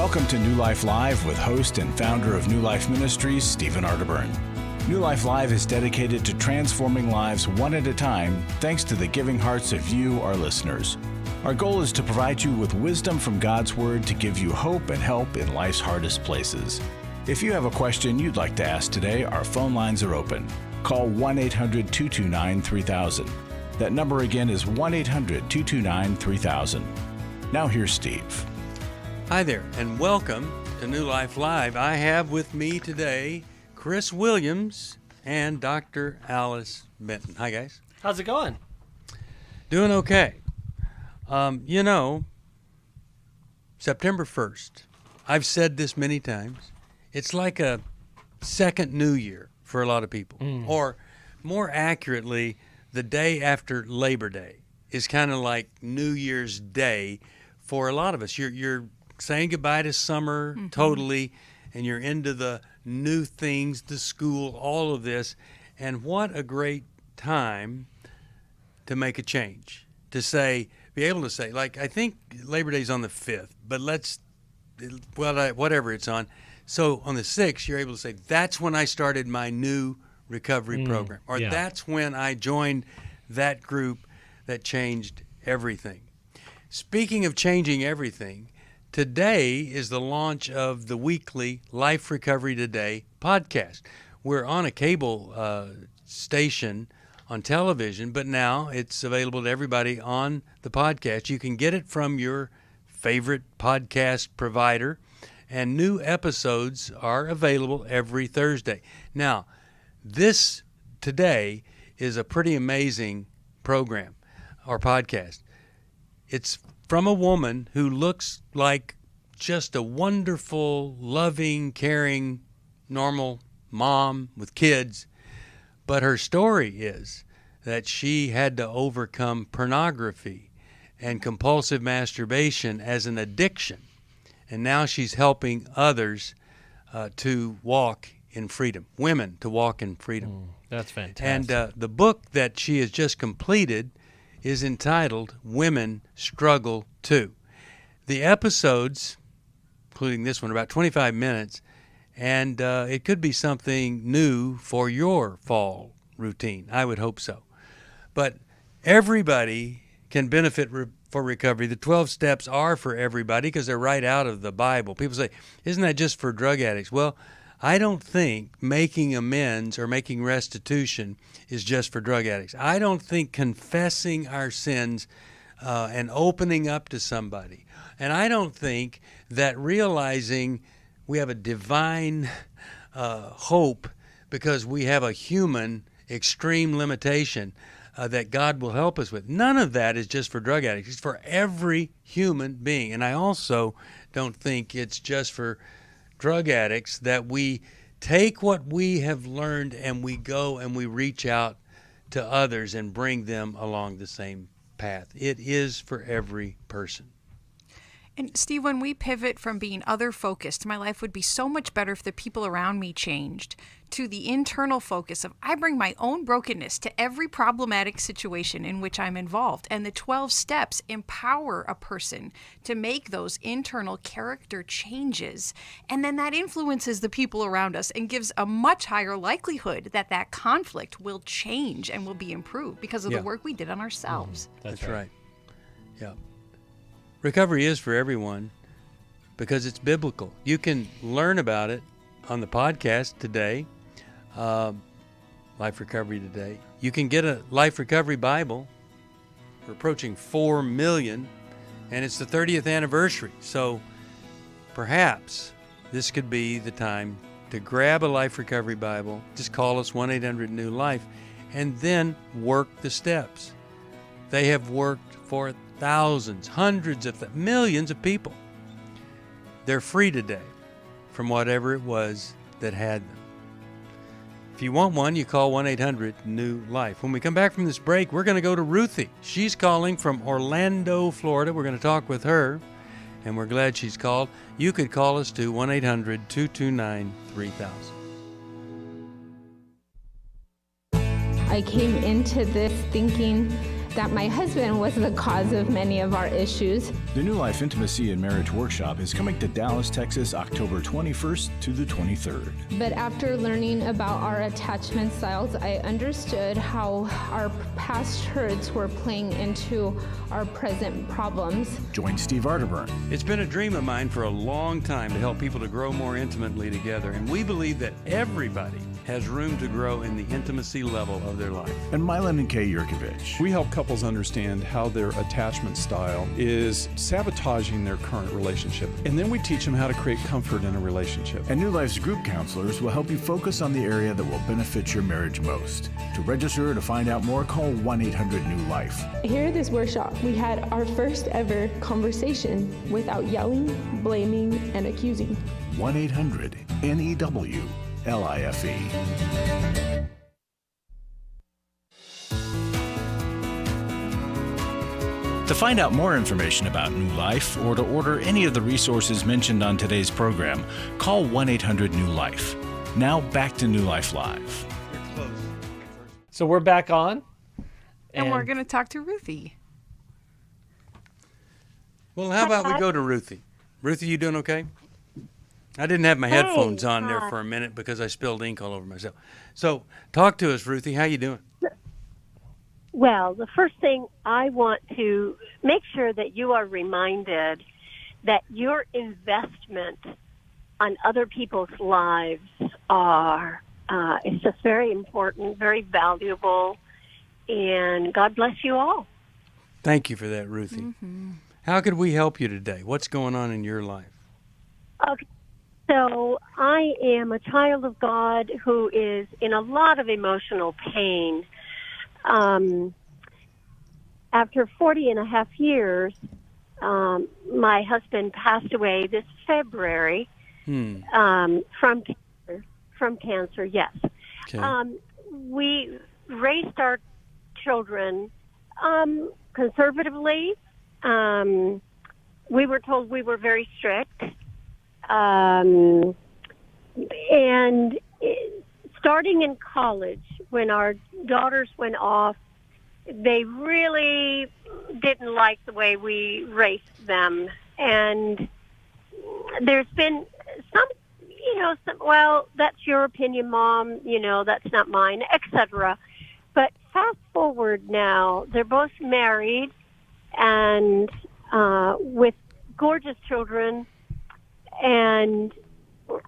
Welcome to New Life Live with host and founder of New Life Ministries, Stephen Arterburn. New Life Live is dedicated to transforming lives one at a time thanks to the giving hearts of you, our listeners. Our goal is to provide you with wisdom from God's Word to give you hope and help in life's hardest places. If you have a question you'd like to ask today, our phone lines are open. Call 1-800-229-3000. That number again is 1-800-229-3000. Now here's Steve. Hi there, and welcome to New Life Live. I have with me today Chris Williams and Dr. Alice Benton. Hi, guys. How's it going? Doing okay. September 1st, I've said this many times, it's like a second New Year for a lot of people. Or more accurately, the day after Labor Day is kind of like New Year's Day for a lot of us. You're saying goodbye to summer totally, and you're into the new things, the school, all of this. And what a great time to make a change, to be able to say, like, I think Labor Day's on the 5th, but whatever it's on. So on the 6th, you're able to say, that's when I started my new recovery program, or that's when I joined that group that changed everything. Speaking of changing everything, today is the launch of the weekly Life Recovery Today podcast. We're on a cable station on television, but now it's available to everybody on the podcast. You can get it from your favorite podcast provider, and new episodes are available every Thursday. Now, this today is a pretty amazing program or podcast. It's from a woman who looks like just a wonderful, loving, caring, normal mom with kids. But her story is that she had to overcome pornography and compulsive masturbation as an addiction. And now she's helping others to walk in freedom, women to walk in freedom. That's fantastic. And the book that she has just completed is entitled Women Struggle Too. The episodes, including this one, are about 25 minutes, and it could be something new for your fall routine. I would hope so. But everybody can benefit for recovery. The 12 steps are for everybody because they're right out of the Bible. People say, isn't that just for drug addicts? Well, I don't think making amends or making restitution is just for drug addicts. I don't think confessing our sins and opening up to somebody. And I don't think that realizing we have a divine hope because we have a human extreme limitation that God will help us with. None of that is just for drug addicts. It's for every human being. And I also don't think it's just for drug addicts that we take what we have learned and we go and we reach out to others and bring them along the same path. It is for every person. And Steve, when we pivot from being other-focused, my life would be so much better if the people around me changed, to the internal focus of I bring my own brokenness to every problematic situation in which I'm involved. And the 12 steps empower a person to make those internal character changes. And then that influences the people around us and gives a much higher likelihood that that conflict will change and will be improved because of the work we did on ourselves. That's right. Yeah. Recovery is for everyone because it's biblical. You can learn about it on the podcast today, Life Recovery Today. You can get a Life Recovery Bible. We're approaching 4 million, and it's the 30th anniversary. So perhaps this could be the time to grab a Life Recovery Bible. Just call us 1-800-NEW-LIFE and then work the steps. They have worked for thousands, hundreds of millions of people. They're free today from whatever it was that had them. If you want one, you call 1-800-NEW-LIFE. When we come back from this break, we're going to go to Ruthie. She's calling from Orlando, Florida. We're going to talk with her, and we're glad she's called. You could call us to 1-800-229-3000. I came into this thinking that my husband was the cause of many of our issues. The New Life Intimacy and Marriage Workshop is coming to Dallas, Texas, October 21st to the 23rd. But after learning about our attachment styles, I understood how our past hurts were playing into our present problems. Join Steve Arterburn. It's been a dream of mine for a long time to help people to grow more intimately together, and we believe that everybody has room to grow in the intimacy level of their life. And Mylan and Kay Yurkovich. We help couples understand how their attachment style is sabotaging their current relationship. And then we teach them how to create comfort in a relationship. And New Life's group counselors will help you focus on the area that will benefit your marriage most. To register or to find out more, call 1-800-NEW-LIFE. Here at this workshop, we had our first ever conversation without yelling, blaming, and accusing. 1-800-NEW-LIFE. To find out more information about New Life or to order any of the resources mentioned on today's program, call 1-800-NEW-LIFE. Now back to New Life Live. So we're back on. And we're going to talk to Ruthie. Well, how about we go to Ruthie? Ruthie, you doing okay? I didn't have my headphones on there for a minute because I spilled ink all over myself. So talk to us, Ruthie. How you doing? Well, the first thing I want to make sure that you are reminded that your investment on other people's lives is just very important, very valuable, and God bless you all. Thank you for that, Ruthie. Mm-hmm. How could we help you today? What's going on in your life? Okay. So I am a child of God who is in a lot of emotional pain. After 40 and a half years, my husband passed away this February from cancer, yes. Okay. We raised our children conservatively. We were told we were very strict. And starting in college, when our daughters went off, they really didn't like the way we raised them. And there's been some, well, that's your opinion, Mom, that's not mine, etc. But fast forward now, they're both married and with gorgeous children. And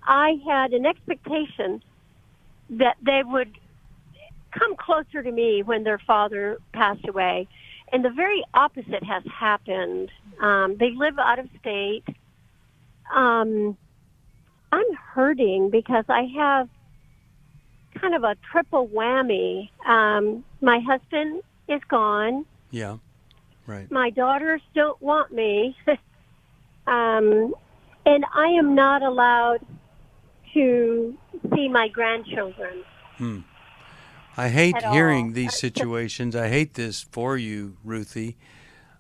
I had an expectation that they would come closer to me when their father passed away. And the very opposite has happened. They live out of state. I'm hurting because I have kind of a triple whammy. My husband is gone. Yeah, right. My daughters don't want me. And I am not allowed to see my grandchildren. I hate hearing these situations. I hate this for you, Ruthie.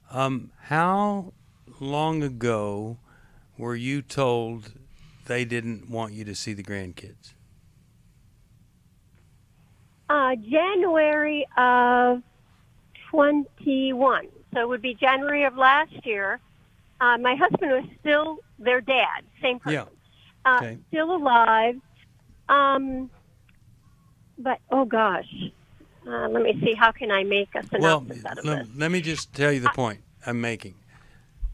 How long ago were you told they didn't want you to see the grandkids? January of 21. So it would be January of last year. My husband was still their dad, same person. Yeah. Okay. Still alive. But, oh, gosh. Let me see. How can I make a synopsis out of this? Let me just tell you the point I'm making.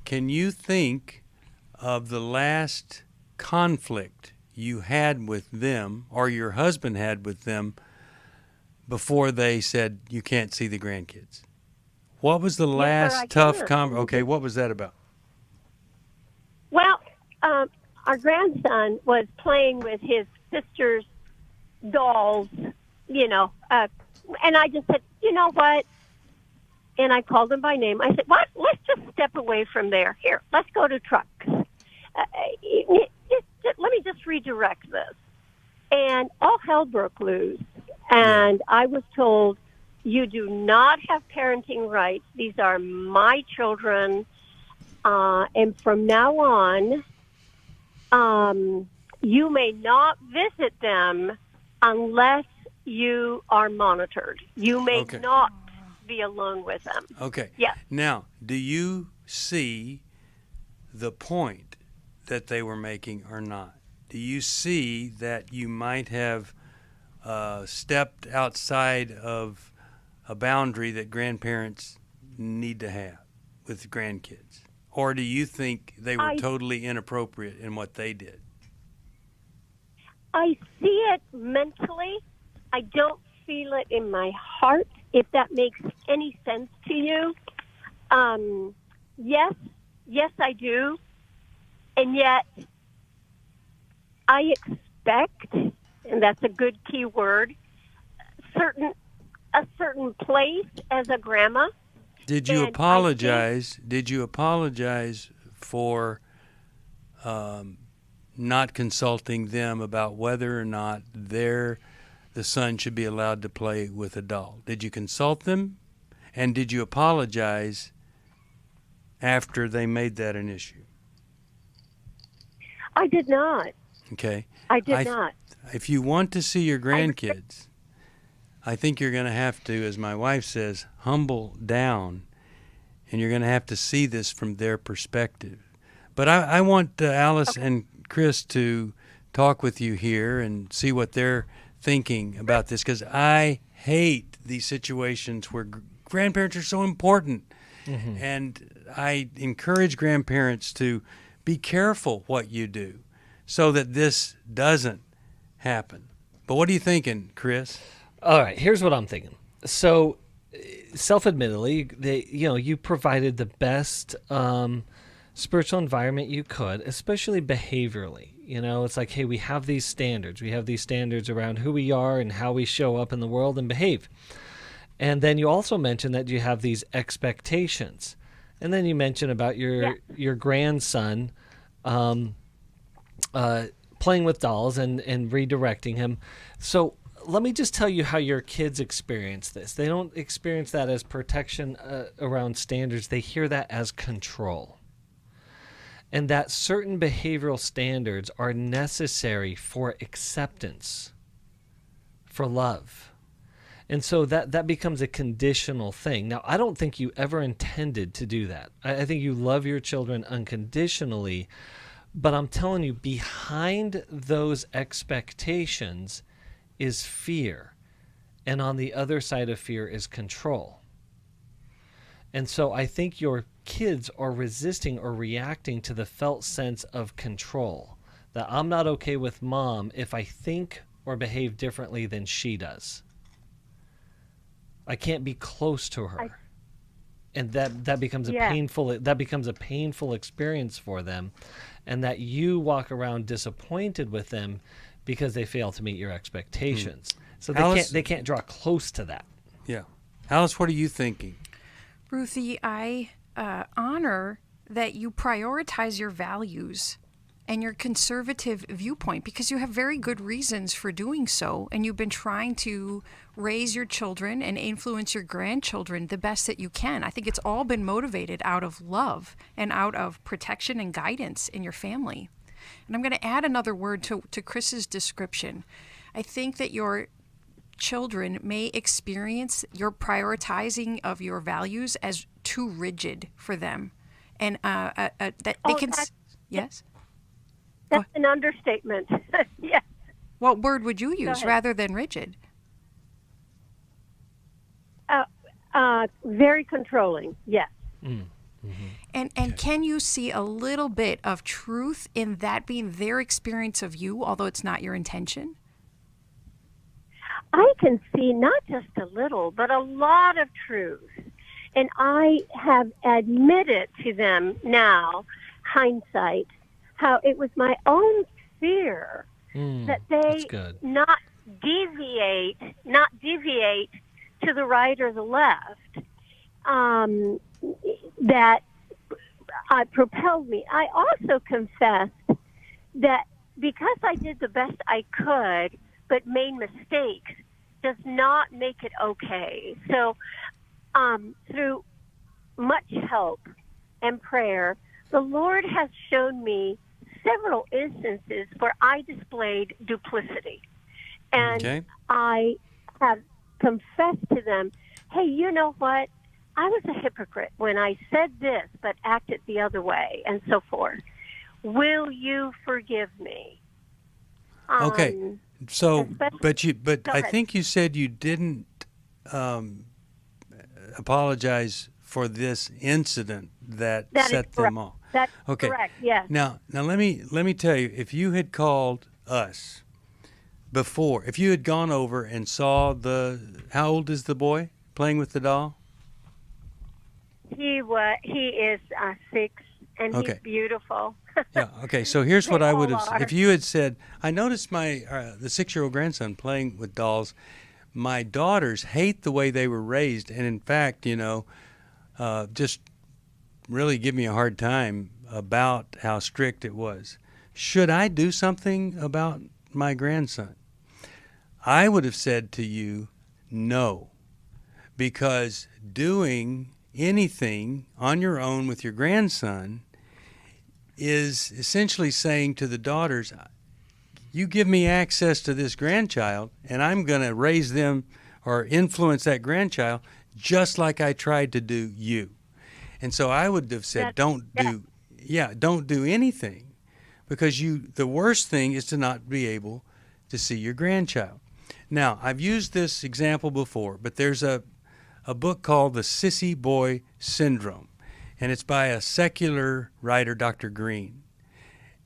Can you think of the last conflict you had with them or your husband had with them before they said you can't see the grandkids? What was the last tough conversation? Okay, what was that about? Well, our grandson was playing with his sister's dolls, and I just said, you know what? And I called him by name. I said, what? Let's just step away from there. Here, let's go to trucks. Let me just redirect this. And all hell broke loose. And I was told, you do not have parenting rights. These are my children. And from now on, you may not visit them unless you are monitored. You may not be alone with them. Okay. Yes. Now, do you see the point that they were making or not? Do you see that you might have stepped outside of a boundary that grandparents need to have with grandkids? Or do you think they were totally inappropriate in what they did? I see it mentally. I don't feel it in my heart, if that makes any sense to you. Yes, I do. And yet, I expect, and that's a good key word, a certain place as a grandma. Did you apologize? Did you apologize for not consulting them about whether or not the son should be allowed to play with a doll? Did you consult them? And did you apologize after they made that an issue? I did not. Okay. I did not. If you want to see your grandkids, I think you're going to have to, as my wife says, humble down, and you're going to have to see this from their perspective. But I want Alice and Chris to talk with you here and see what they're thinking about this, because I hate these situations where grandparents are so important. Mm-hmm. And I encourage grandparents to be careful what you do so that this doesn't happen. But what are you thinking, Chris? All right, here's what I'm thinking. So, self-admittedly, you provided the best spiritual environment you could, especially behaviorally. It's like, hey, we have these standards. We have these standards around who we are and how we show up in the world and behave. And then you also mentioned that you have these expectations. And then you mentioned about your grandson playing with dolls and redirecting him. So let me just tell you how your kids experience this. They don't experience that as protection around standards. They hear that as control. And that certain behavioral standards are necessary for acceptance, for love. And so that becomes a conditional thing. Now, I don't think you ever intended to do that. I think you love your children unconditionally, but I'm telling you, behind those expectations is fear. And on the other side of fear is control. And so I think your kids are resisting or reacting to the felt sense of control. That I'm not okay with mom if I think or behave differently than she does. I can't be close to her. And that becomes a painful experience for them, and that you walk around disappointed with them because they fail to meet your expectations. So they can't draw close to that. Yeah. Alice, what are you thinking? Ruthie, I honor that you prioritize your values and your conservative viewpoint, because you have very good reasons for doing so, and you've been trying to raise your children and influence your grandchildren the best that you can. I think it's all been motivated out of love and out of protection and guidance in your family. And I'm going to add another word to Chris's description. I think that your children may experience your prioritizing of your values as too rigid for them, and that they can. Yes. That's an understatement. Yes. What word would you use rather than rigid? Very controlling. Yes. Mm-hmm. And can you see a little bit of truth in that being their experience of you, although it's not your intention? I can see not just a little, but a lot of truth. And I have admitted to them now, hindsight, how it was my own fear that they not deviate to the right or the left, that propelled me. I also confessed that because I did the best I could but made mistakes does not make it okay. So through much help and prayer, the Lord has shown me several instances where I displayed duplicity. And I have confessed to them, hey, you know what? I was a hypocrite when I said this but acted the other way, and so forth. Will you forgive me? Okay. So, but Go I ahead. think you said you didn't apologize for this incident that That is set them off. That's Okay. correct, yes. Now let me tell you, if you had called us before, if you had gone over and saw how old is the boy playing with the doll? He is 6, and Okay. he's beautiful. Yeah. Okay. So here's what They I would all have. are. If you had said, I noticed the 6-year-old grandson playing with dolls. My daughters hate the way they were raised, and in fact, just really give me a hard time about how strict it was. Should I do something about my grandson? I would have said to you, no, because doing anything on your own with your grandson is essentially saying to the daughters, you give me access to this grandchild, and I'm going to raise them or influence that grandchild just like I tried to do you. And so I would have said, don't do anything, because the worst thing is to not be able to see your grandchild. Now, I've used this example before, but there's a book called The Sissy Boy Syndrome, and it's by a secular writer, Dr. Green.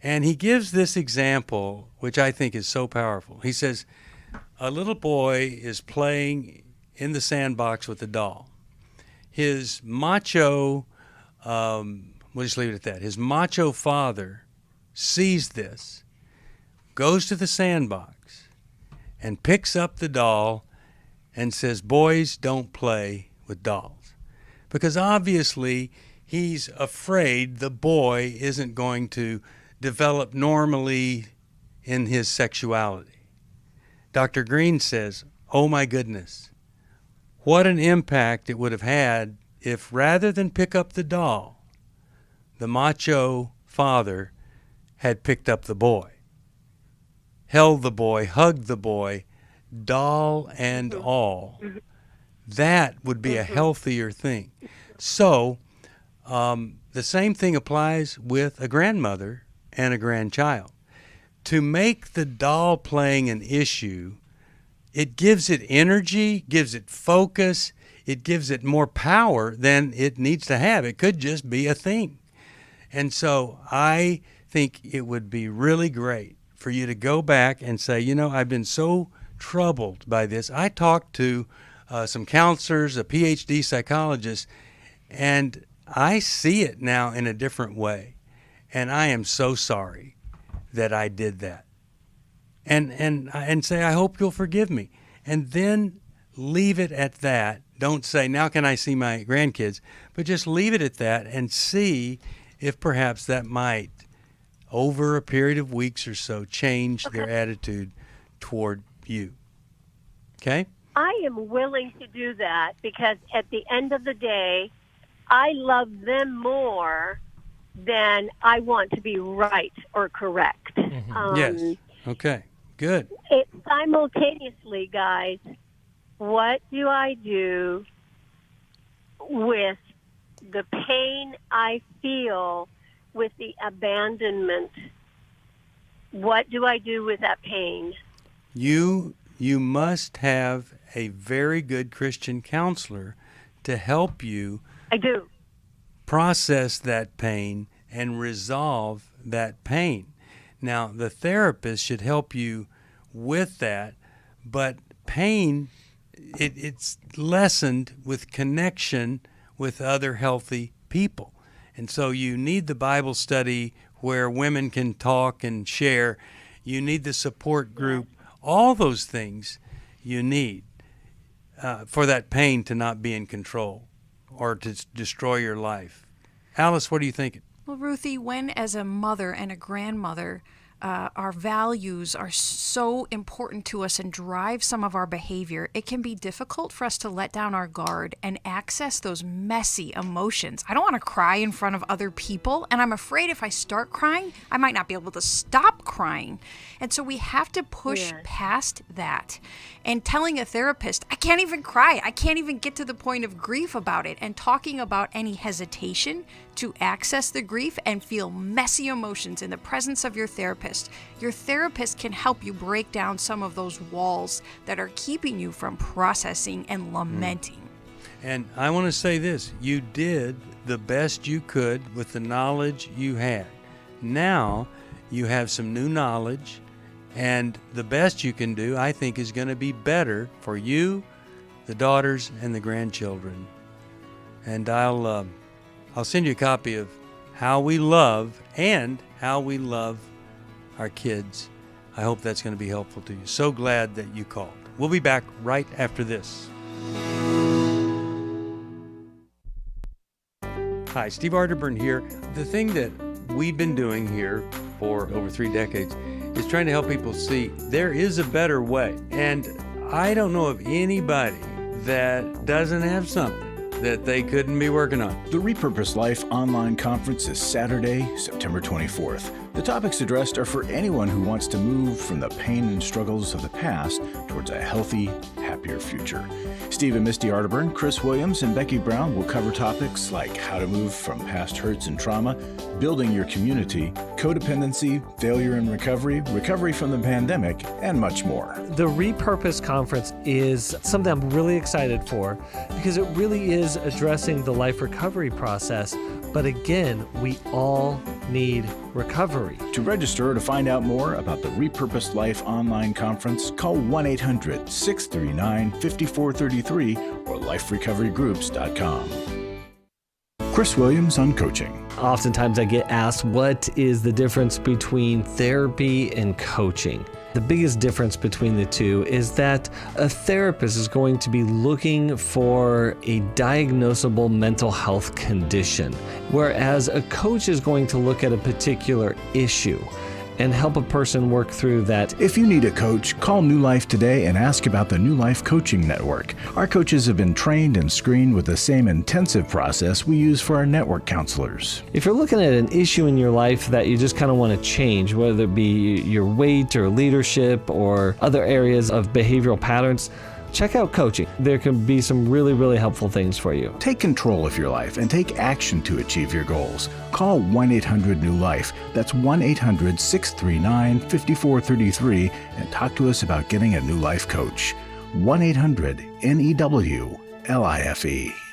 And he gives this example, which I think is so powerful. He says, a little boy is playing in the sandbox with a doll. His macho, we'll just leave it at that. His macho father sees this, goes to the sandbox, and picks up the doll and says, boys don't play with dolls. Because obviously he's afraid the boy isn't going to develop normally in his sexuality. Dr. Green says, oh my goodness, what an impact it would have had if rather than pick up the doll, the macho father had picked up the boy, held the boy, hugged the boy, doll and all. That would be a healthier thing. So the same thing applies with a grandmother and a grandchild. To make the doll playing an issue, it gives it energy, gives it focus, it gives it more power than it needs to have. It could just be a thing. And so I think it would be really great for you to go back and say, I've been so troubled by this. I talked to some counselors, a PhD psychologist, and I see it now in a different way. And I am so sorry that I did that. And say, I hope you'll forgive me. And then leave it at that. Don't say, now can I see my grandkids? But just leave it at that and see if perhaps that might, over a period of weeks or so, change their attitude toward you. Okay? I am willing to do that because at the end of the day, I love them more than I want to be right or correct. Yes. Okay. Good. It simultaneously, guys, what do I do with the pain I feel with the abandonment? What do I do with that pain? You must have a very good Christian counselor to help you. I do. Process that pain and resolve that pain. Now, the therapist should help you with that, but pain, it's lessened with connection with other healthy people. And so you need the Bible study where women can talk and share. You need the support group. All those things you need for that pain to not be in control or to destroy your life. Alice, what are you thinking? Well, Ruthie, when as a mother and a grandmother, our values are so important to us and drive some of our behavior, it can be difficult for us to let down our guard and access those messy emotions. I don't want to cry in front of other people, and I'm afraid if I start crying, I might not be able to stop crying. And so we have to push past that. And telling a therapist, I can't even cry, I can't even get to the point of grief about it, and talking about any hesitation to access the grief and feel messy emotions in the presence of your therapist. Your therapist can help you break down some of those walls that are keeping you from processing and lamenting. And I want to say this, you did the best you could with the knowledge you had. Now you have some new knowledge, and the best you can do, I think, is going to be better for you, the daughters, and the grandchildren. And I'll send you a copy of How We Love and How We Love Our Kids. I hope that's going to be helpful to you. So glad that you called. We'll be back right after this. Hi, Steve Arterburn here. The thing that we've been doing here for over 3 decades is trying to help people see there is a better way. And I don't know of anybody that doesn't have something that they couldn't be working on. The Repurpose Life online conference is Saturday, September 24th. The topics addressed are for anyone who wants to move from the pain and struggles of the past towards a healthy, happier future. Steve and Misty Arterburn, Chris Williams, and Becky Brown will cover topics like how to move from past hurts and trauma, building your community, codependency, failure and recovery, recovery from the pandemic, and much more. The Repurpose Conference is something I'm really excited for because it really is addressing the life recovery process. But again, we all need recovery. To register or to find out more about the Repurposed Life online conference, call 1-800-639-5433 or liferecoverygroups.com. Chris Williams on coaching. Oftentimes I get asked, what is the difference between therapy and coaching? The biggest difference between the two is that a therapist is going to be looking for a diagnosable mental health condition, whereas a coach is going to look at a particular issue and help a person work through that. If you need a coach, call New Life today and ask about the New Life Coaching Network. Our coaches have been trained and screened with the same intensive process we use for our network counselors. If you're looking at an issue in your life that you just kind of want to change, whether it be your weight or leadership or other areas of behavioral patterns, check out coaching. There can be some really, really helpful things for you. Take control of your life and take action to achieve your goals. Call 1-800-NEW-LIFE. That's 1-800-639-5433 and talk to us about getting a New Life coach. 1-800-NEW-LIFE.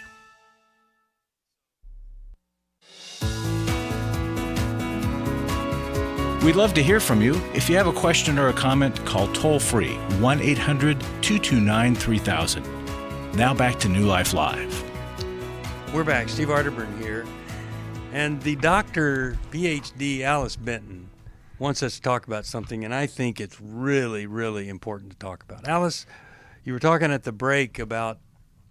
We'd love to hear from you. If you have a question or a comment, call toll-free 1-800-229-3000. Now back to New Life Live. We're back. Steve Arterburn here. And the Dr. PhD Alice Benton wants us to talk about something, and I think it's really, really important to talk about. Alice, you were talking at the break about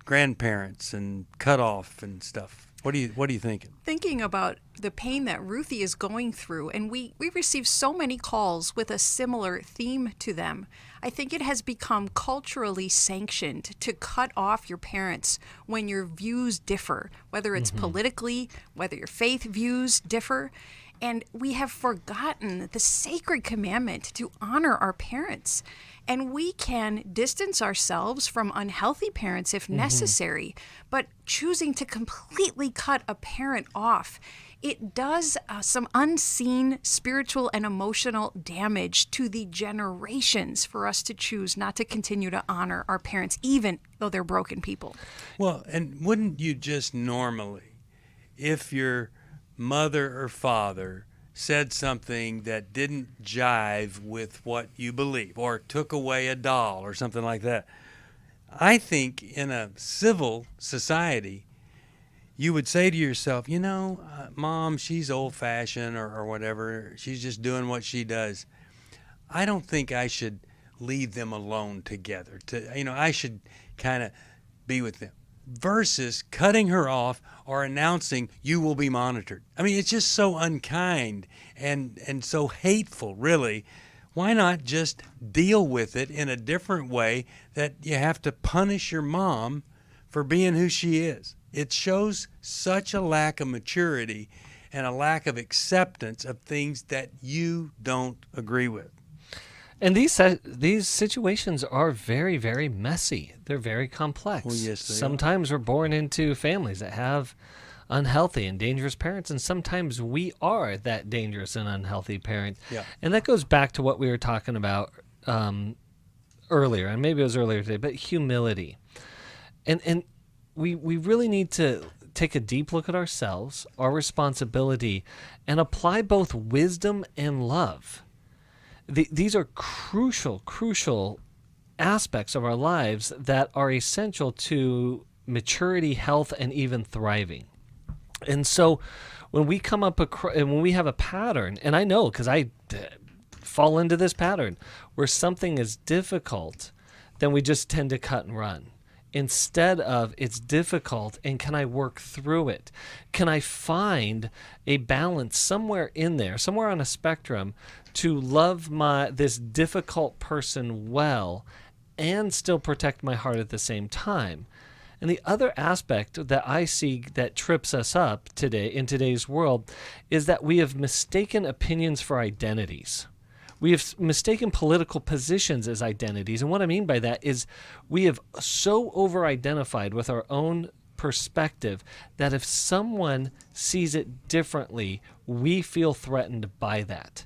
grandparents and cutoff and stuff. What are you thinking? Thinking about the pain that Ruthie is going through, and we receive so many calls with a similar theme to them. I think it has become culturally sanctioned to cut off your parents when your views differ, whether it's politically, whether your faith views differ. And we have forgotten the sacred commandment to honor our parents. And we can distance ourselves from unhealthy parents if necessary, but choosing to completely cut a parent off, it does some unseen spiritual and emotional damage to the generations for us to choose not to continue to honor our parents, even though they're broken people. Well, and wouldn't you just normally, if your mother or father said something that didn't jive with what you believe or took away a doll or something like that, I think in a civil society, you would say to yourself, Mom, she's old-fashioned or whatever. She's just doing what she does. I don't think I should leave them alone together. I should kind of be with them. versus cutting her off or announcing you will be monitored. I mean, it's just so unkind and so hateful, really. Why not just deal with it in a different way that you have to punish your mom for being who she is? It shows such a lack of maturity and a lack of acceptance of things that you don't agree with. And these situations are very, very messy. They're very complex. Well, yes, they sometimes we're born into families that have unhealthy and dangerous parents, and sometimes we are that dangerous and unhealthy parent. Yeah. And that goes back to what we were talking about earlier, and maybe it was earlier today, but humility. And we really need to take a deep look at ourselves, our responsibility, and apply both wisdom and love. These are crucial aspects of our lives that are essential to maturity, health, and even thriving. And so when we come up and when we have a pattern, and I know because I fall into this pattern where something is difficult, then we just tend to cut and run. Instead of it's difficult and can I work through it? Can I find a balance somewhere in there, somewhere on a spectrum to love this difficult person well and still protect my heart at the same time? And the other aspect that I see that trips us up today in today's world is that we have mistaken opinions for identities. We have mistaken political positions as identities. And what I mean by that is we have so over-identified with our own perspective that if someone sees it differently, we feel threatened by that.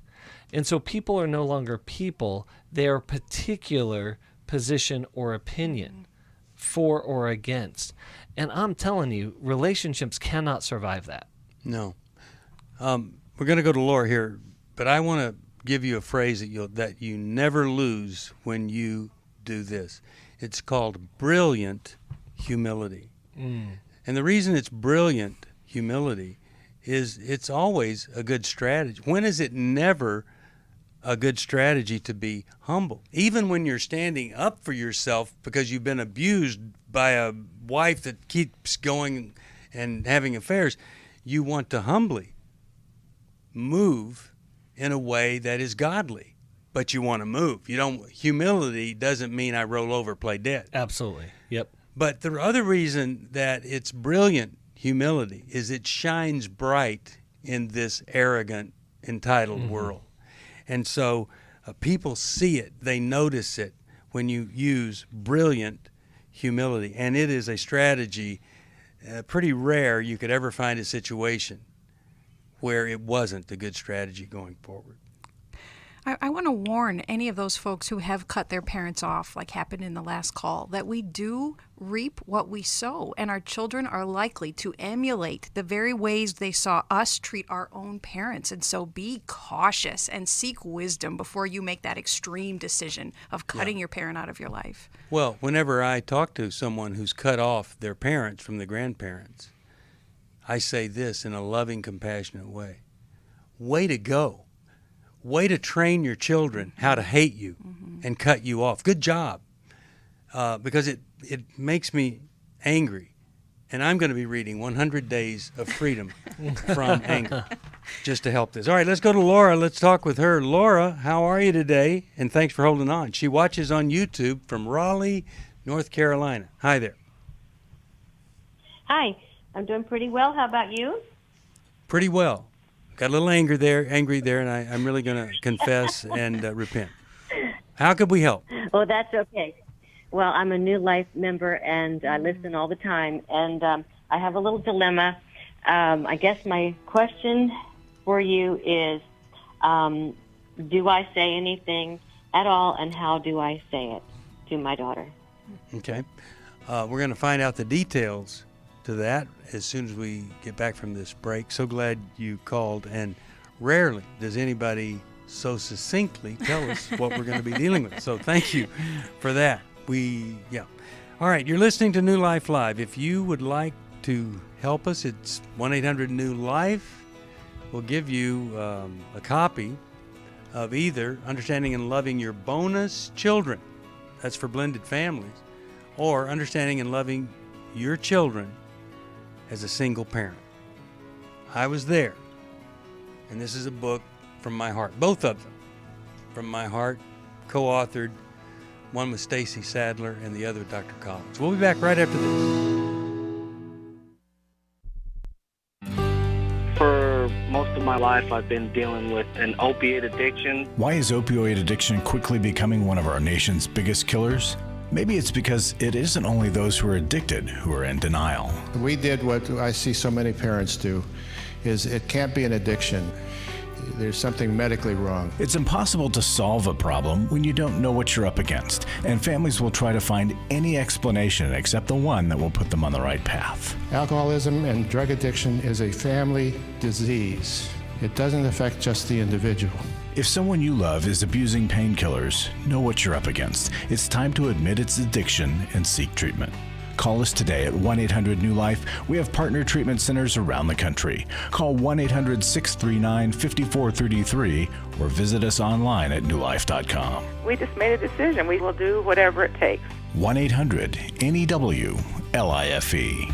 And so people are no longer people. They are a particular position or opinion, for or against. And I'm telling you, relationships cannot survive that. No. We're going to go to Laura here, but I want to give you a phrase that you never lose when you do this. It's called brilliant humility. And the reason it's brilliant humility is it's always a good strategy. When is it never a good strategy to be humble? Even when you're standing up for yourself because you've been abused by a wife that keeps going and having affairs, you want to humbly move in a way that is godly, but you want to move. Humility doesn't mean I roll over, play dead. Absolutely. Yep. But the other reason that it's brilliant humility is it shines bright in this arrogant, entitled world. And so people see it, they notice it when you use brilliant humility. And it is a strategy pretty rare you could ever find a situation where it wasn't a good strategy going forward. I want to warn any of those folks who have cut their parents off, like happened in the last call, that we do reap what we sow, and our children are likely to emulate the very ways they saw us treat our own parents. And so be cautious and seek wisdom before you make that extreme decision of cutting your parent out of your life. Well, whenever I talk to someone who's cut off their parents from the grandparents, I say this in a loving, compassionate way. Way to go. Way to train your children how to hate you and cut you off. Good job. Because it makes me angry. And I'm going to be reading 100 Days of Freedom from Anger just to help this. All right, let's go to Laura. Let's talk with her. Laura, how are you today? And thanks for holding on. She watches on YouTube from Raleigh, North Carolina. Hi there. Hi. I'm doing pretty well. How about you? Pretty well. Got a little angry there, and I'm really going to confess and repent. How could we help? Oh, that's okay. Well, I'm a New Life member, and I listen all the time, and I have a little dilemma. I guess my question for you is, do I say anything at all, and how do I say it to my daughter? Okay. We're going to find out the details to that as soon as we get back from this break. So glad you called, and rarely does anybody so succinctly tell us what we're going to be dealing with. So thank you for that. All right, you're listening to New Life Live. If you would like to help us, it's 1-800-NEW-LIFE. We'll give you a copy of either Understanding and Loving Your Bonus Children, that's for blended families, or Understanding and Loving your children as a single parent. I was there, and this is a book from my heart, both of them from my heart, co-authored, one with Stacy Sadler and the other with Dr. Collins. We'll be back right after this. For most of my life, I've been dealing with an opiate addiction. Why is opioid addiction quickly becoming one of our nation's biggest killers? Maybe it's because it isn't only those who are addicted who are in denial. We did what I see so many parents do, is it can't be an addiction. There's something medically wrong. It's impossible to solve a problem when you don't know what you're up against, and families will try to find any explanation except the one that will put them on the right path. Alcoholism and drug addiction is a family disease. It doesn't affect just the individual. If someone you love is abusing painkillers, know what you're up against. It's time to admit its addiction and seek treatment. Call us today at 1-800-NEW-LIFE. We have partner treatment centers around the country. Call 1-800-639-5433 or visit us online at newlife.com. We just made a decision. We will do whatever it takes. 1-800-NEW-LIFE.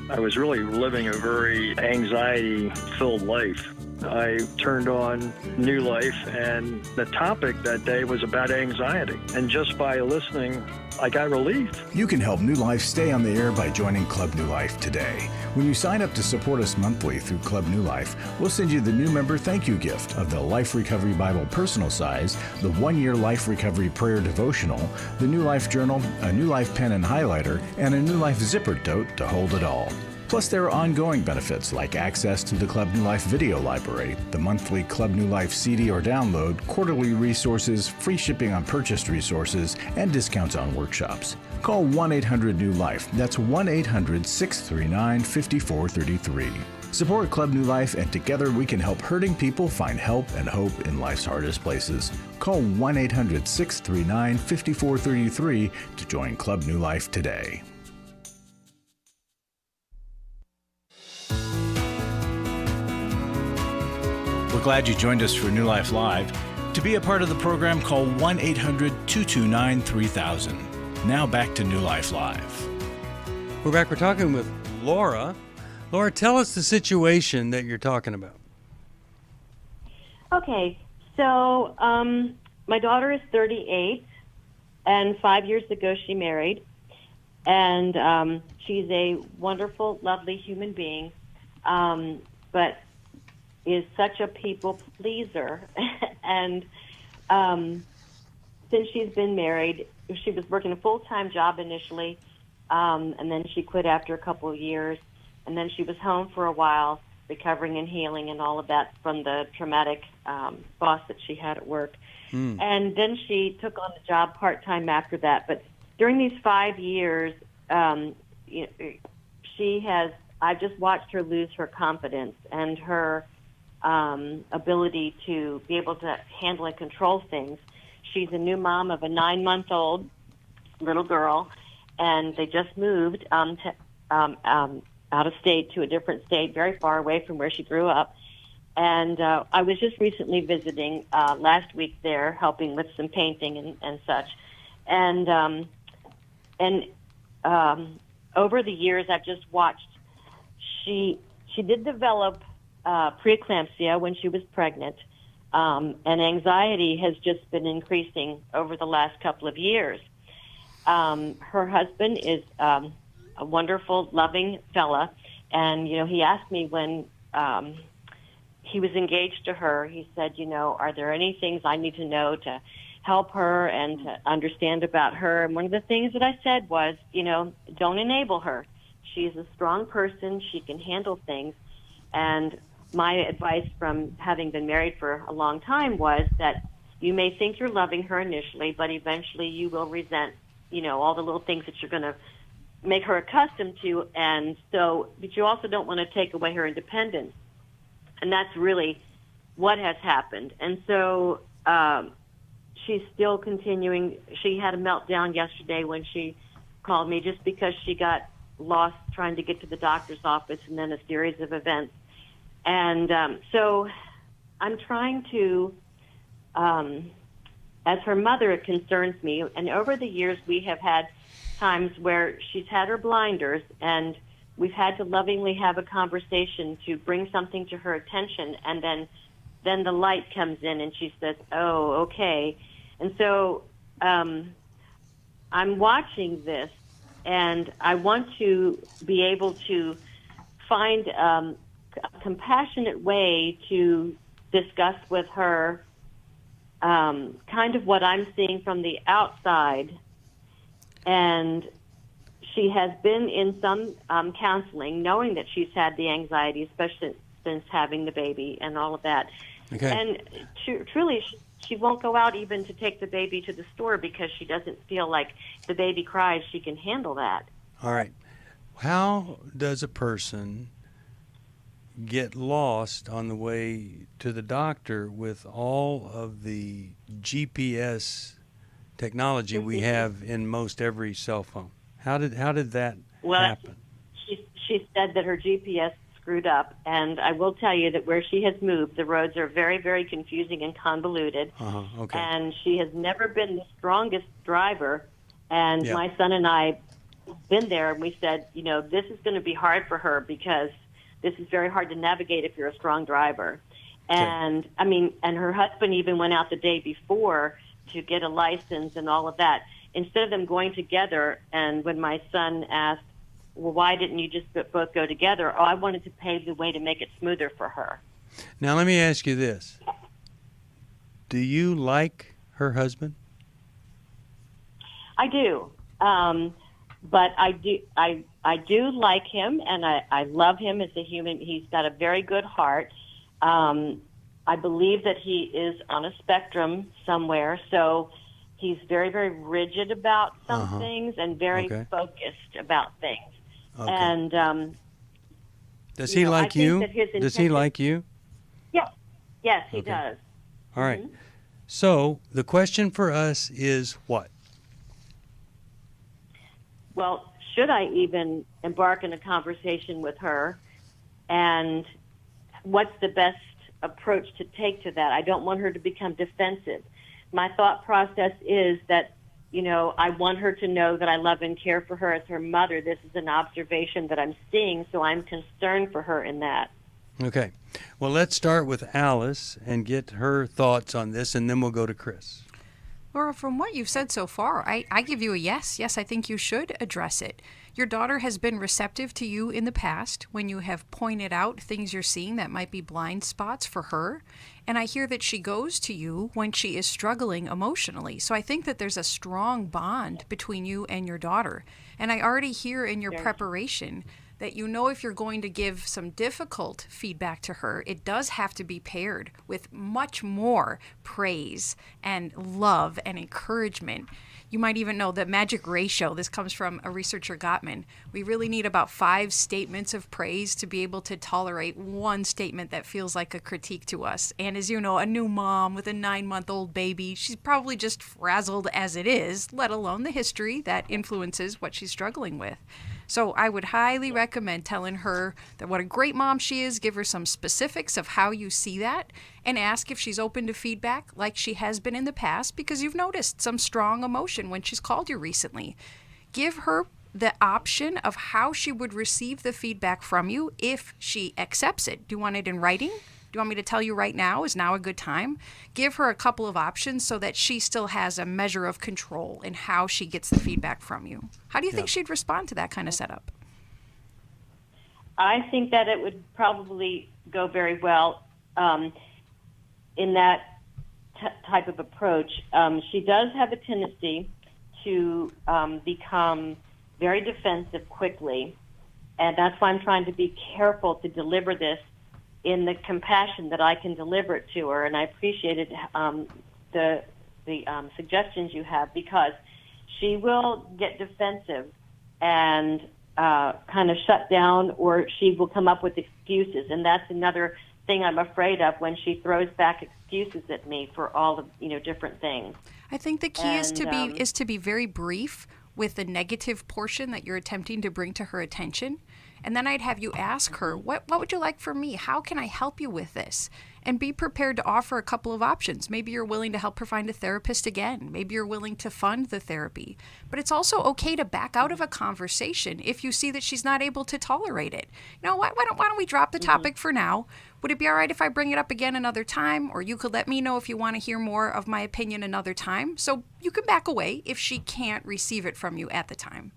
I was really living a very anxiety-filled life. I turned on New Life, and the topic that day was about anxiety. And just by listening, I got relief. You can help New Life stay on the air by joining Club New Life today. When you sign up to support us monthly through Club New Life, we'll send you the new member thank you gift of the Life Recovery Bible personal size, the 1-year Life Recovery Prayer Devotional, the New Life Journal, a New Life pen and highlighter, and a New Life zipper tote to hold it all. Plus, there are ongoing benefits like access to the Club New Life video library, the monthly Club New Life CD or download, quarterly resources, free shipping on purchased resources, and discounts on workshops. Call 1-800-NEW-LIFE. That's 1-800-639-5433. Support Club New Life, and together we can help hurting people find help and hope in life's hardest places. Call 1-800-639-5433 to join Club New Life today. We're glad you joined us for New Life Live. To be a part of the program, call 1-800-229-3000. Now back to New Life Live. We're back. We're talking with Laura. Laura, tell us the situation that you're talking about. Okay, so my daughter is 38, and 5 years ago she married, and she's a wonderful, lovely human being, but is such a people pleaser. And since she's been married, she was working a full-time job initially, and then she quit after a couple of years, and then she was home for a while, recovering and healing and all of that from the traumatic boss that she had at work. And then she took on the job part-time after that. But during these 5 years, I've just watched her lose her confidence and her ability to be able to handle and control things. She's a new mom of a 9-month-old little girl, and they just moved out of state to a different state, very far away from where she grew up. And I was just recently visiting last week there, helping with some painting and such. And over the years, I've just watched. She did develop preeclampsia when she was pregnant, and anxiety has just been increasing over the last couple of years. Her husband is a wonderful, loving fella, and he asked me when he was engaged to her. He said, are there any things I need to know to help her and to understand about her? And one of the things that I said was, don't enable her. She's a strong person. She can handle things. And my advice from having been married for a long time was that you may think you're loving her initially, but eventually you will resent, all the little things that you're going to make her accustomed to. And so, but you also don't want to take away her independence. And that's really what has happened. And so she's still continuing. She had a meltdown yesterday when she called me just because she got lost trying to get to the doctor's office and then a series of events. And so I'm trying to, as her mother, it concerns me. And over the years, we have had times where she's had her blinders, and we've had to lovingly have a conversation to bring something to her attention, and then the light comes in and she says, oh, okay. And so I'm watching this, and I want to be able to find a compassionate way to discuss with her kind of what I'm seeing from the outside. And she has been in some counseling, knowing that she's had the anxiety, especially since having the baby and all of that. Okay. And truly, she won't go out even to take the baby to the store because she doesn't feel like if the baby cries, she can handle that. All right. How does a person get lost on the way to the doctor with all of the GPS technology we have in most every cell phone? How did that happen? She said that her GPS screwed up, and I will tell you that where she has moved, the roads are very, very confusing and convoluted. Okay. And she has never been the strongest driver. And Yeah. my son and I been there, and we said, this is going to be hard for her because this is very hard to navigate if you're a strong driver. And and her husband even went out the day before to get a license and all of that. Instead of them going together, and when my son asked, well, why didn't you just both go together? Oh, I wanted to pave the way to make it smoother for her. Now, let me ask you this. Do you like her husband? I do. But I do like him, and I love him as a human. He's got a very good heart. I believe that he is on a spectrum somewhere, so he's very, very rigid about some things and very focused about things. Okay. And does he like you? Does he like you? Yes, he does. All right. So the question for us is what? Well, should I even embark in a conversation with her? And what's the best approach to take to that? I don't want her to become defensive. My thought process is that, I want her to know that I love and care for her as her mother. This is an observation that I'm seeing, so I'm concerned for her in that. Okay. Well, let's start with Alice and get her thoughts on this, and then we'll go to Chris. Laura, from what you've said so far, I give you a yes. Yes, I think you should address it. Your daughter has been receptive to you in the past when you have pointed out things you're seeing that might be blind spots for her. And I hear that she goes to you when she is struggling emotionally. So I think that there's a strong bond between you and your daughter. And I already hear in your preparation that if you're going to give some difficult feedback to her, it does have to be paired with much more praise and love and encouragement. You might even know the magic ratio. This comes from a researcher, Gottman. We really need about 5 statements of praise to be able to tolerate one statement that feels like a critique to us. And as you know, a new mom with a 9-month-old baby, she's probably just frazzled as it is, let alone the history that influences what she's struggling with. So I would highly recommend telling her that what a great mom she is, give her some specifics of how you see that, and ask if she's open to feedback like she has been in the past, because you've noticed some strong emotion when she's called you recently. Give her the option of how she would receive the feedback from you if she accepts it. Do you want it in writing? Do you want me to tell you right now? Is now a good time? Give her a couple of options so that she still has a measure of control in how she gets the feedback from you. How do you think she'd respond to that kind of setup? I think that it would probably go very well in that type of approach. She does have a tendency to become very defensive quickly, and that's why I'm trying to be careful to deliver this in the compassion that I can deliver it to her. And I appreciated the suggestions you have, because she will get defensive and kind of shut down, or she will come up with excuses. And that's another thing I'm afraid of, when she throws back excuses at me for all the different things. I think the key is to be very brief with the negative portion that you're attempting to bring to her attention. And then I'd have you ask her, what would you like from me? How can I help you with this? And be prepared to offer a couple of options. Maybe you're willing to help her find a therapist again. Maybe you're willing to fund the therapy. But it's also okay to back out of a conversation if you see that she's not able to tolerate it. You know, why don't we drop the topic for now? Would it be all right if I bring it up again another time? Or you could let me know if you want to hear more of my opinion another time. So you can back away if she can't receive it from you at the time.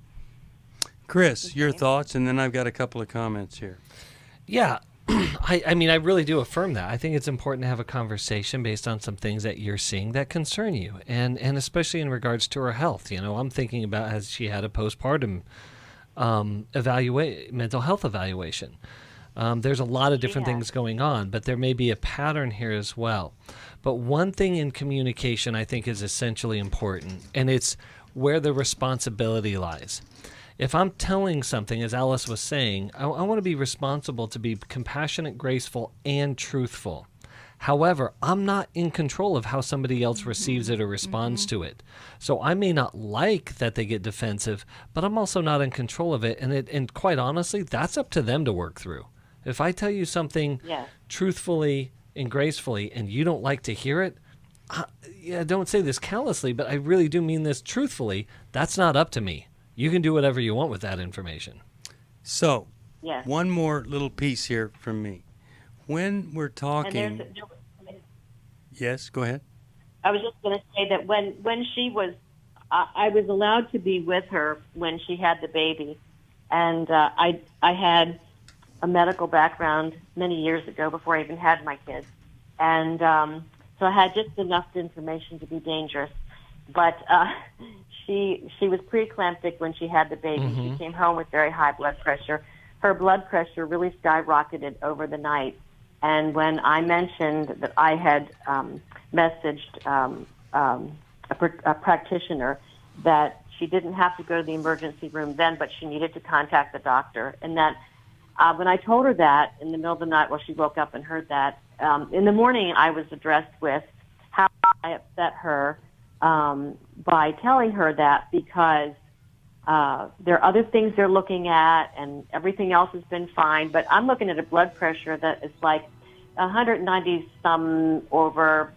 Chris, your thoughts, and then I've got a couple of comments here. Yeah, I mean, I really do affirm that. I think it's important to have a conversation based on some things that you're seeing that concern you, and especially in regards to her health. You know, I'm thinking about, has she had a postpartum mental health evaluation? There's a lot of different things going on, but there may be a pattern here as well. But one thing in communication I think is essentially important, and it's where the responsibility lies. If I'm telling something, as Alice was saying, I want to be responsible to be compassionate, graceful, and truthful. However, I'm not in control of how somebody else receives it or responds to it. So I may not like that they get defensive, but I'm also not in control of it. And quite honestly, that's up to them to work through. If I tell you something truthfully and gracefully and you don't like to hear it, don't say this callously, but I really do mean this truthfully. That's not up to me. You can do whatever you want with that information. So, one more little piece here from me. When we're talking... Yes, go ahead. I was just going to say that when she was... I was allowed to be with her when she had the baby. And I had a medical background many years ago before I even had my kids. And so I had just enough information to be dangerous. But... She was preeclamptic when she had the baby. She came home with very high blood pressure. Her blood pressure really skyrocketed over the night. And when I mentioned that I had messaged a practitioner that she didn't have to go to the emergency room then, but she needed to contact the doctor, and that when I told her that in the middle of the night, she woke up and heard that, in the morning I was addressed with how I upset her by telling her that, because there are other things they're looking at and everything else has been fine. But I'm looking at a blood pressure that is like 190 some over,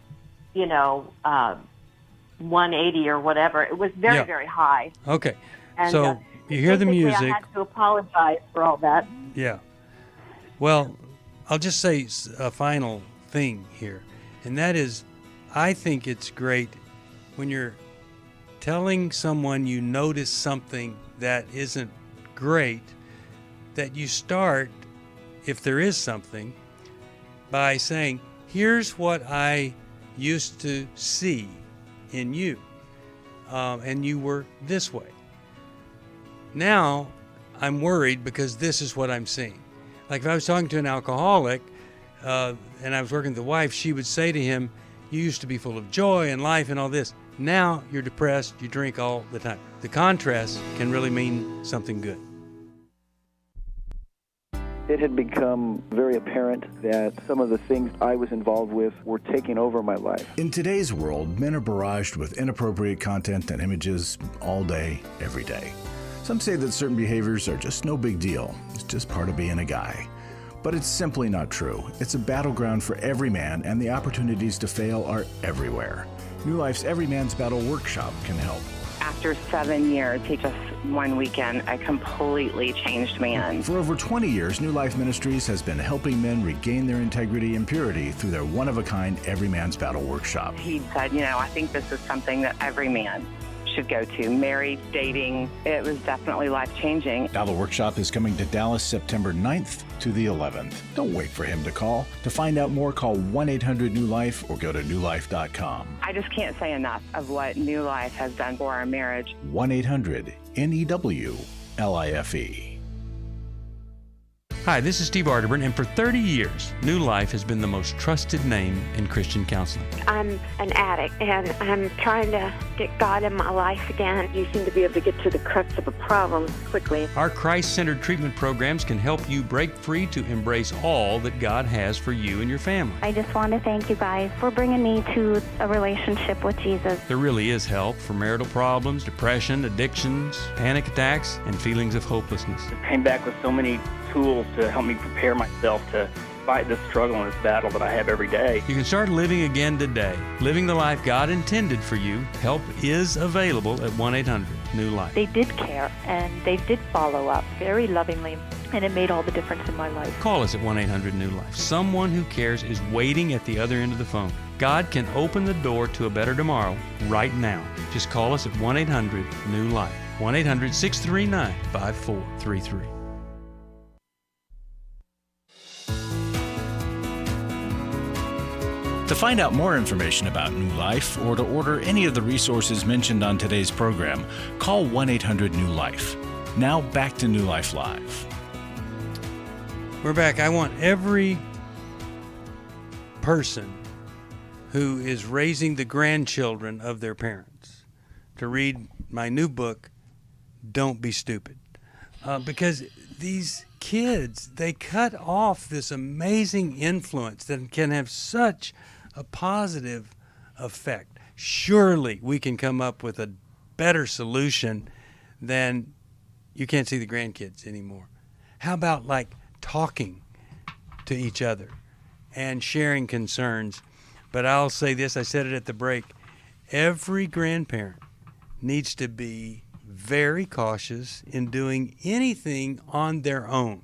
180 or whatever. It was very, very high. Okay. And, so you hear the music. I had to apologize for all that. Yeah. Well, I'll just say a final thing here, and that is, I think it's great when you're telling someone you notice something that isn't great, that you start, if there is something, by saying, here's what I used to see in you, and you were this way. Now I'm worried because this is what I'm seeing. Like if I was talking to an alcoholic and I was working with the wife, she would say to him, you used to be full of joy and life and all this. Now you're depressed, you drink all the time. The contrast can really mean something good. It had become very apparent that some of the things I was involved with were taking over my life. In today's world, men are barraged with inappropriate content and images all day, every day. Some say that certain behaviors are just no big deal. It's just part of being a guy. But it's simply not true. It's a battleground for every man, and the opportunities to fail are everywhere. New Life's Every Man's Battle Workshop can help. After 7 years, just one weekend, I completely changed man. For over 20 years, New Life Ministries has been helping men regain their integrity and purity through their one-of-a-kind Every Man's Battle Workshop. He said, I think this is something that every man should go to. Married, dating, it was definitely life-changing. Battle Workshop is coming to Dallas September 9th to the 11th. Don't wait for him to call. To find out more, call 1-800-NEW-LIFE or go to newlife.com. I just can't say enough of what New Life has done for our marriage. 1-800-NEW-LIFE. Hi, this is Steve Arterburn, and for 30 years, New Life has been the most trusted name in Christian counseling. I'm an addict, and I'm trying to get God in my life again. You seem to be able to get to the crux of a problem quickly. Our Christ-centered treatment programs can help you break free to embrace all that God has for you and your family. I just want to thank you guys for bringing me to a relationship with Jesus. There really is help for marital problems, depression, addictions, panic attacks, and feelings of hopelessness. I came back with so many tools to help me prepare myself to fight this struggle and this battle that I have every day. You can start living again today, living the life God intended for you. Help is available at 1-800-NEW-LIFE. They did care, and they did follow up very lovingly, and it made all the difference in my life. Call us at 1-800-NEW-LIFE. Someone who cares is waiting at the other end of the phone. God can open the door to a better tomorrow right now. Just call us at 1-800-NEW-LIFE. 1-800-639-5433. To find out more information about New Life or to order any of the resources mentioned on today's program, call 1-800-NEW-LIFE. Now back to New Life Live. We're back. I want every person who is raising the grandchildren of their parents to read my new book, Don't Be Stupid. Because these kids, they cut off this amazing influence that can have such a positive effect. Surely we can come up with a better solution than you can't see the grandkids anymore. How about like talking to each other and sharing concerns? But I'll say this, I said it at the break, every grandparent needs to be very cautious in doing anything on their own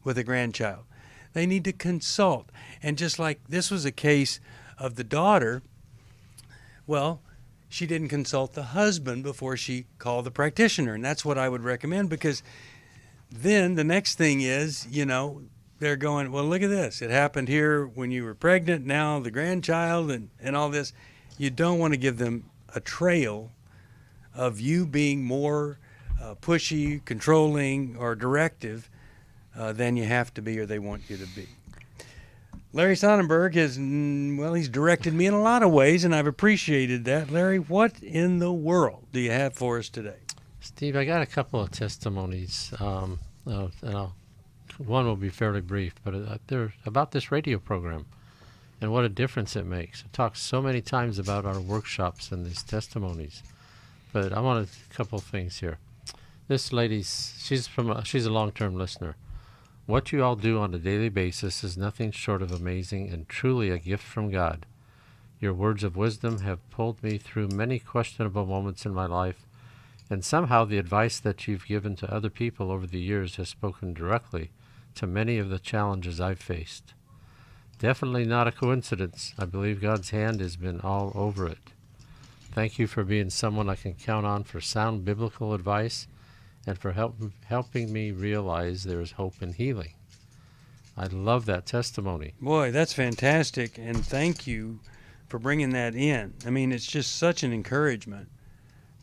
with a grandchild. They need to consult. And just like this was a case of the daughter, well, she didn't consult the husband before she called the practitioner. And that's what I would recommend, because then the next thing is, they're going, well, look at this. It happened here when you were pregnant, now the grandchild and all this. You don't want to give them a trail of you being more pushy, controlling, or directive than you have to be or they want you to be. Larry Sonnenberg he's directed me in a lot of ways, and I've appreciated that. Larry, what in the world do you have for us today? Steve, I got a couple of testimonies. One will be fairly brief, but they're about this radio program and what a difference it makes. I talked so many times about our workshops and these testimonies, but I wanted a couple of things here. This lady, she's a long-term listener. What you all do on a daily basis is nothing short of amazing and truly a gift from God. Your words of wisdom have pulled me through many questionable moments in my life, and somehow the advice that you've given to other people over the years has spoken directly to many of the challenges I've faced. Definitely not a coincidence. I believe God's hand has been all over it. Thank you for being someone I can count on for sound biblical advice and for helping me realize there is hope and healing. I love that testimony. Boy, that's fantastic, and thank you for bringing that in. I mean, it's just such an encouragement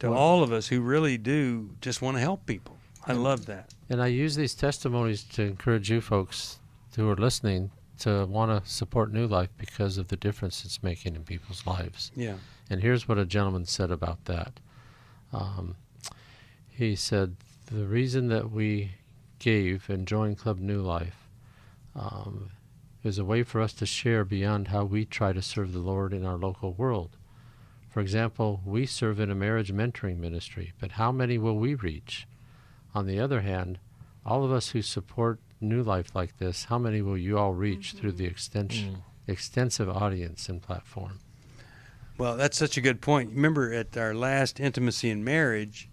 to all of us who really do just want to help people. I love that. And I use these testimonies to encourage you folks who are listening to want to support New Life because of the difference it's making in people's lives. Yeah. And here's what a gentleman said about that. He said, the reason that we gave and joined Club New Life is a way for us to share beyond how we try to serve the Lord in our local world. For example, we serve in a marriage mentoring ministry, but how many will we reach? On the other hand, all of us who support New Life like this, how many will you all reach through the extensive audience and platform? Well, that's such a good point. Remember at our last Intimacy in Marriage,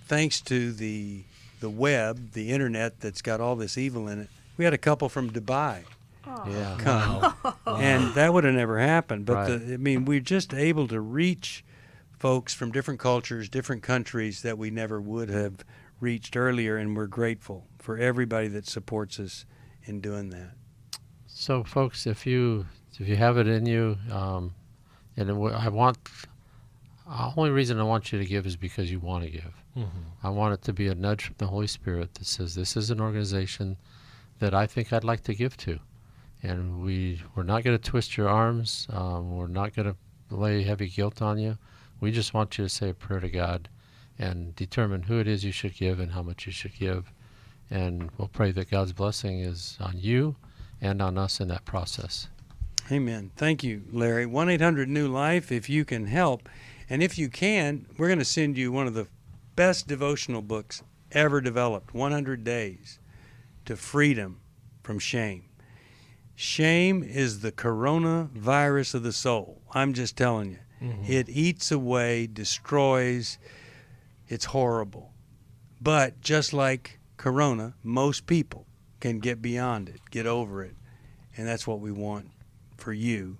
thanks to the web, the internet that's got all this evil in it, we had a couple from Dubai come. Wow. And that would have never happened. But Right. we're just able to reach folks from different cultures, different countries that we never would have reached earlier, and we're grateful for everybody that supports us in doing that. So, folks, if you have it in you, the only reason I want you to give is because you want to give. Mhm. I want it to be a nudge from the Holy Spirit that says this is an organization that I think I'd like to give to. And we're not going to twist your arms. We're not going to lay heavy guilt on you. We just want you to say a prayer to God and determine who it is you should give and how much you should give. And we'll pray that God's blessing is on you and on us in that process. Amen. Thank you, Larry. 1-800-NEW-LIFE if you can help. And if you can, we're going to send you one of the best devotional books ever developed, 100 Days to Freedom from Shame. Shame is the coronavirus of the soul. I'm just telling you. Mm-hmm. It eats away, destroys. It's horrible. But just like corona, most people can get beyond it, get over it. And that's what we want for you.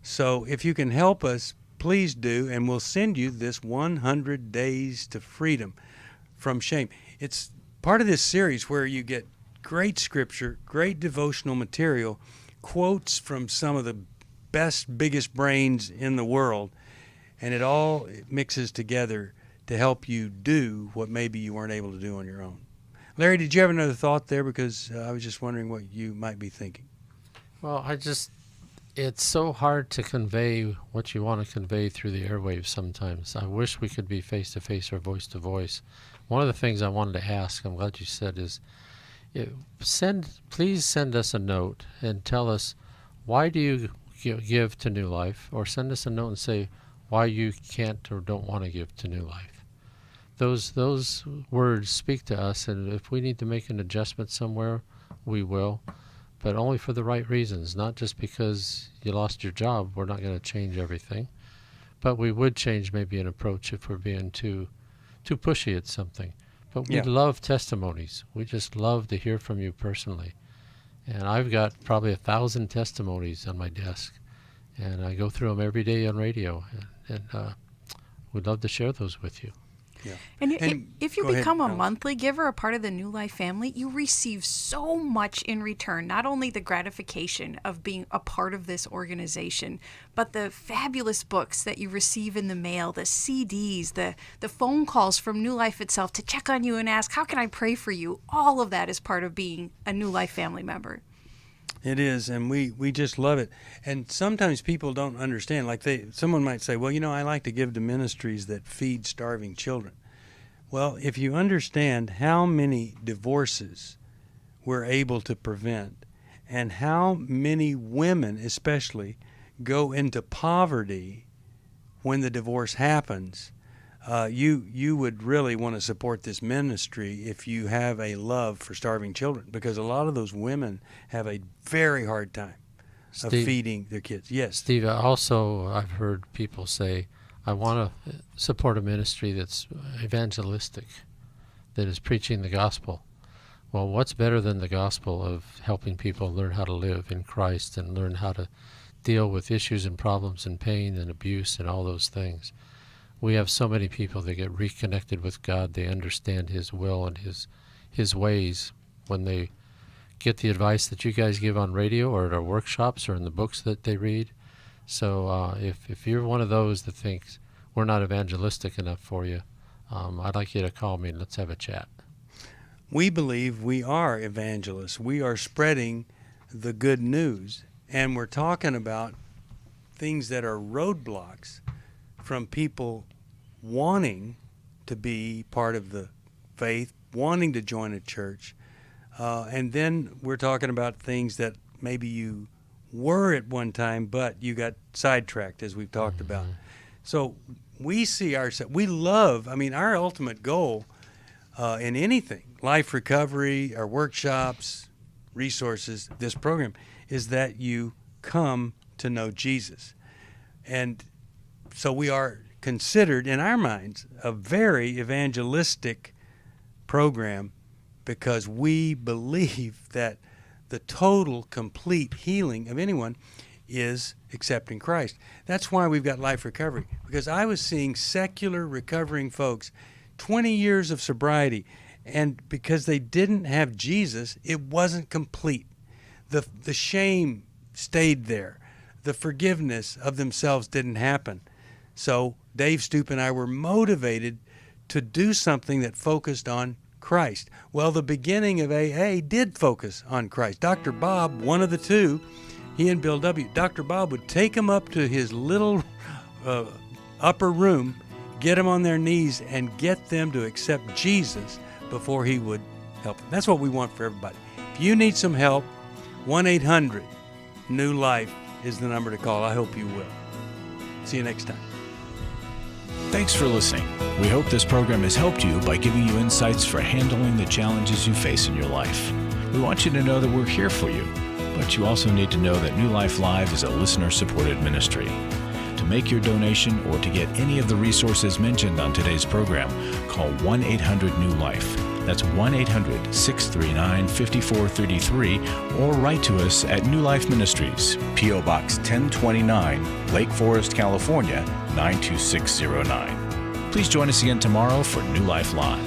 So if you can help us, please do, and we'll send you this 100 Days to Freedom from Shame. It's part of this series where you get great scripture, great devotional material, quotes from some of the best, biggest brains in the world, and it all mixes together to help you do what maybe you weren't able to do on your own. Larry, did you have another thought there? Because I was just wondering what you might be thinking. Well, it's so hard to convey what you want to convey through the airwaves sometimes. I wish we could be face-to-face or voice-to-voice. One of the things I wanted to ask, I'm glad you said, is please send us a note and tell us, why do you give to New Life? Or send us a note and say why you can't or don't want to give to New Life. Those words speak to us, and if we need to make an adjustment somewhere, we will. But only for the right reasons, not just because you lost your job. We're not going to change everything. But we would change maybe an approach if we're being too pushy at something. But we love testimonies. We just love to hear from you personally. And I've got probably 1,000 testimonies on my desk. And I go through them every day on radio. And we'd love to share those with you. Yeah. And if you become a monthly giver, a part of the New Life family, you receive so much in return. Not only the gratification of being a part of this organization, but the fabulous books that you receive in the mail, the CDs, the phone calls from New Life itself to check on you and ask, how can I pray for you? All of that is part of being a New Life family member. It is, and we just love it. And sometimes people don't understand. Like someone might say, well, I like to give to ministries that feed starving children. Well, if you understand how many divorces we're able to prevent, and how many women especially go into poverty when the divorce happens, you would really want to support this ministry if you have a love for starving children, because a lot of those women have a very hard time of feeding their kids. Yes, Steve. I've heard people say, I want to support a ministry that's evangelistic, that is preaching the gospel. Well, what's better than the gospel of helping people learn how to live in Christ and learn how to deal with issues and problems and pain and abuse and all those things? We have so many people that get reconnected with God. They understand His will and His ways when they get the advice that you guys give on radio or at our workshops or in the books that they read. So if you're one of those that thinks we're not evangelistic enough for you, I'd like you to call me and let's have a chat. We believe we are evangelists. We are spreading the good news, and we're talking about things that are roadblocks from people wanting to be part of the faith, wanting to join a church. And then we're talking about things that maybe you were at one time, but you got sidetracked, as we've talked about. So we see ourselves, our ultimate goal in anything, life recovery, our workshops, resources, this program, is that you come to know Jesus. And so we are considered, in our minds, a very evangelistic program, because we believe that the total, complete healing of anyone is accepting Christ. That's why we've got life recovery, because I was seeing secular recovering folks, 20 years of sobriety, and because they didn't have Jesus, it wasn't complete. The shame stayed there. The forgiveness of themselves didn't happen. So Dave Stoop and I were motivated to do something that focused on Christ. Well, the beginning of AA did focus on Christ. Dr. Bob, one of the two, he and Bill W., Dr. Bob would take them up to his little upper room, get them on their knees, and get them to accept Jesus before he would help them. That's what we want for everybody. If you need some help, 1-800-NEW-LIFE is the number to call. I hope you will. See you next time. Thanks for listening. We hope this program has helped you by giving you insights for handling the challenges you face in your life. We want you to know that we're here for you, but you also need to know that New Life Live is a listener-supported ministry. To make your donation or to get any of the resources mentioned on today's program, call 1-800-NEW-LIFE. That's 1-800-639-5433, or write to us at New Life Ministries, P.O. Box 1029, Lake Forest, California, 92609. Please join us again tomorrow for New Life Live.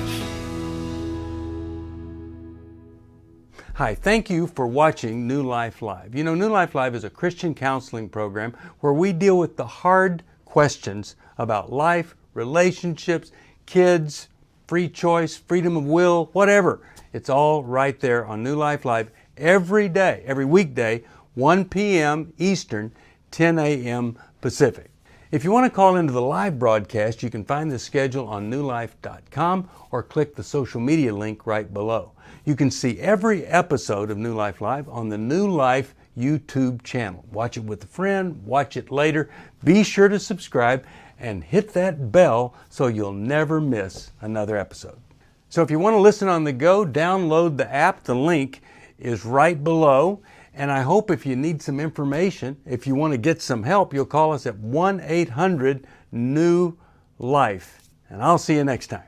Hi, thank you for watching New Life Live. You know, New Life Live is a Christian counseling program where we deal with the hard questions about life, relationships, kids, free choice, freedom of will, whatever. It's all right there on New Life Live every day, every weekday, 1 p.m. Eastern, 10 a.m. Pacific. If you want to call into the live broadcast, you can find the schedule on newlife.com or click the social media link right below. You can see every episode of New Life Live on the New Life YouTube channel. Watch it with a friend, watch it later. Be sure to subscribe and hit that bell so you'll never miss another episode. So if you want to listen on the go, download the app. The link is right below. And I hope if you need some information, if you want to get some help, you'll call us at 1-800-NEW-LIFE. And I'll see you next time.